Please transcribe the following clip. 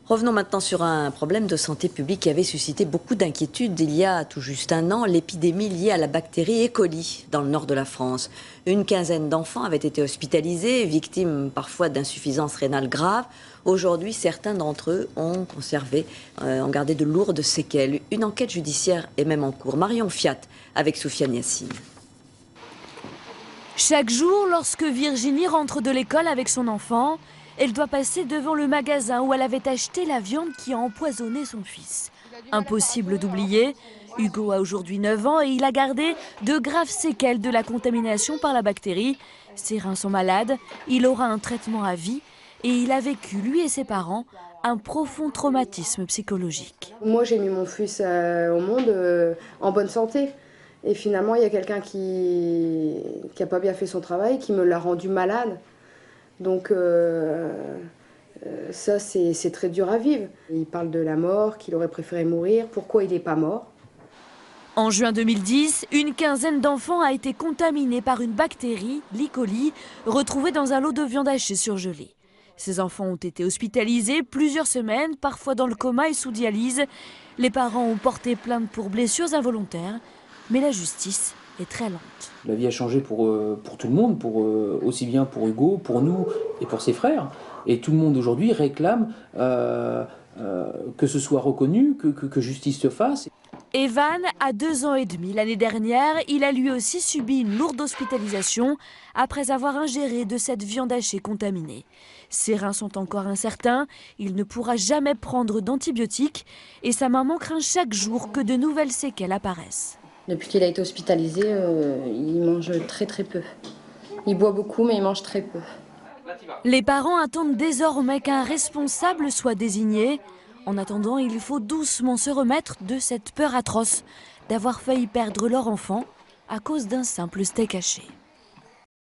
Revenons maintenant sur un problème de santé publique qui avait suscité beaucoup d'inquiétudes il y a tout juste un an, l'épidémie liée à la bactérie E. coli dans le nord de la France. Une quinzaine d'enfants avaient été hospitalisés, victimes parfois d'insuffisance rénale grave. Aujourd'hui, certains d'entre eux ont gardé de lourdes séquelles. Une enquête judiciaire est même en cours. Marion Fiat avec Soufiane Yassine. Chaque jour, lorsque Virginie rentre de l'école avec son enfant, elle doit passer devant le magasin où elle avait acheté la viande qui a empoisonné son fils. Impossible d'oublier, Hugo a aujourd'hui 9 ans et il a gardé de graves séquelles de la contamination par la bactérie. Ses reins sont malades, il aura un traitement à vie et il a vécu, lui et ses parents, un profond traumatisme psychologique. Moi, j'ai mis mon fils au monde en bonne santé. Et finalement, il y a quelqu'un qui n'a pas bien fait son travail, qui me l'a rendu malade. Donc ça, c'est très dur à vivre. Il parle de la mort, qu'il aurait préféré mourir. Pourquoi il n'est pas mort? En juin 2010, une quinzaine d'enfants a été contaminée par une bactérie, l'E. coli, retrouvée dans un lot de viande hachée surgelée. Ces enfants ont été hospitalisés plusieurs semaines, parfois dans le coma et sous dialyse. Les parents ont porté plainte pour blessures involontaires, mais la justice est très lente. La vie a changé pour tout le monde, aussi bien pour Hugo, pour nous et pour ses frères. Et tout le monde aujourd'hui réclame que ce soit reconnu, que justice se fasse. Evan a 2 ans et demi. L'année dernière, il a lui aussi subi une lourde hospitalisation après avoir ingéré de cette viande hachée contaminée. Ses reins sont encore incertains, il ne pourra jamais prendre d'antibiotiques et sa maman craint chaque jour que de nouvelles séquelles apparaissent. Depuis qu'il a été hospitalisé, il mange très peu. Il boit beaucoup, mais il mange très peu. Les parents attendent désormais qu'un responsable soit désigné. En attendant, il faut doucement se remettre de cette peur atroce d'avoir failli perdre leur enfant à cause d'un simple steak haché.